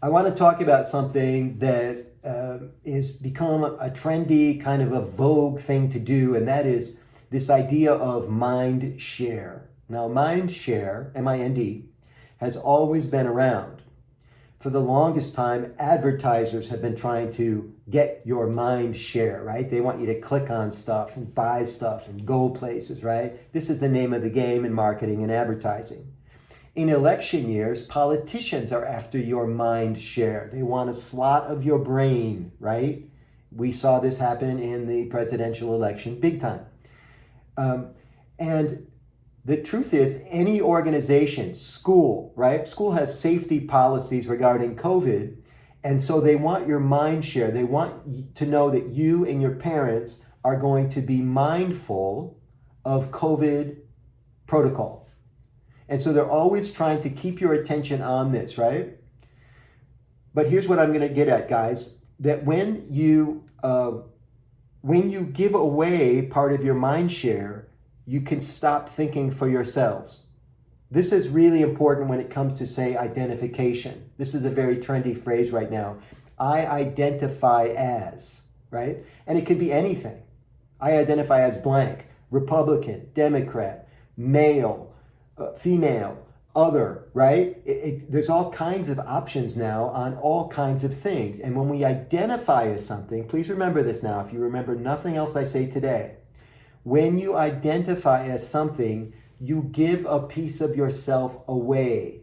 I want to talk about something that is become a trendy kind of a vogue thing to do, and that is this idea of mind share. Now, mind share, M-I-N-D, has always been around. For the longest time, advertisers have been trying to get your mind share, right? They want you to click on stuff and buy stuff and go places, right? This is the name of the game in marketing and advertising. In election years, politicians are after your mind share. They want a slot of your brain, right? We saw this happen in the presidential election big time. And the truth is, any organization, school, right? School has safety policies regarding COVID. And so they want your mind share. They want to know that you and your parents are going to be mindful of COVID protocol. And so they're always trying to keep your attention on this, right? But here's what I'm going to get at, guys, that when you give away part of your mind share, you can stop thinking for yourselves. This is really important when it comes to, say, identification. This is a very trendy phrase right now. I identify as, right? And it could be anything. I identify as blank, Republican, Democrat, male, female, other, right? There's all kinds of options now on all kinds of things. And when we identify as something, please remember this now, if you remember nothing else I say today, when you identify as something, you give a piece of yourself away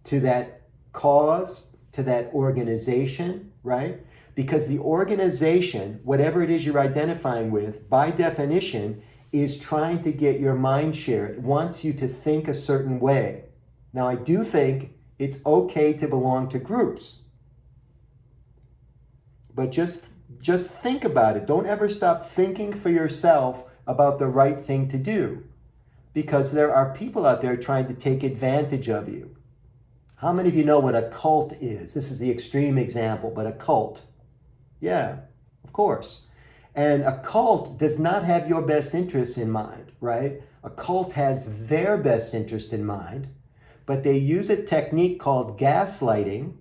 to that cause, to that organization, right? Because the organization, whatever it is you're identifying with, by definition, is trying to get your mind share. It wants you to think a certain way. Now, I do think it's okay to belong to groups. But just think about it. Don't ever stop thinking for yourself about the right thing to do. Because there are people out there trying to take advantage of you. How many of you know what a cult is? This is the extreme example, but a cult. Yeah, of course. And a cult does not have your best interests in mind, right? A cult has their best interest in mind, but they use a technique called gaslighting.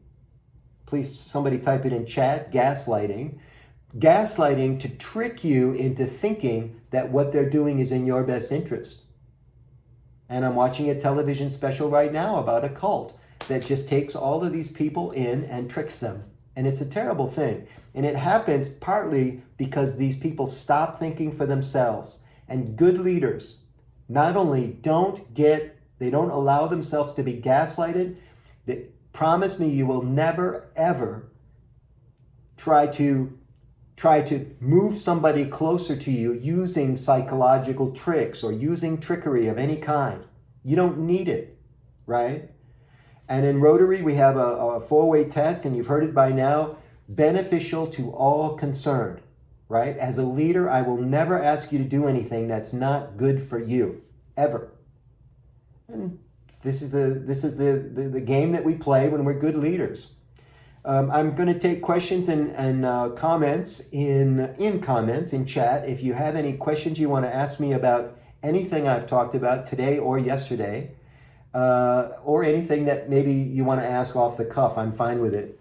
Please, somebody type it in chat, gaslighting. Gaslighting to trick you into thinking that what they're doing is in your best interest. And I'm watching a television special right now about a cult that just takes all of these people in and tricks them. And it's a terrible thing. And it happens partly because these people stop thinking for themselves. And good leaders not only don't allow themselves to be gaslighted, they promise me you will never, ever try to move somebody closer to you using psychological tricks or using trickery of any kind. You don't need it, right? And in Rotary, we have a four-way test, and you've heard it by now, beneficial to all concerned, right? As a leader, I will never ask you to do anything that's not good for you, ever. And this is the game that we play when we're good leaders. I'm going to take questions and comments in comments in chat. If you have any questions you want to ask me about anything I've talked about today or yesterday, or anything that maybe you want to ask off the cuff, I'm fine with it.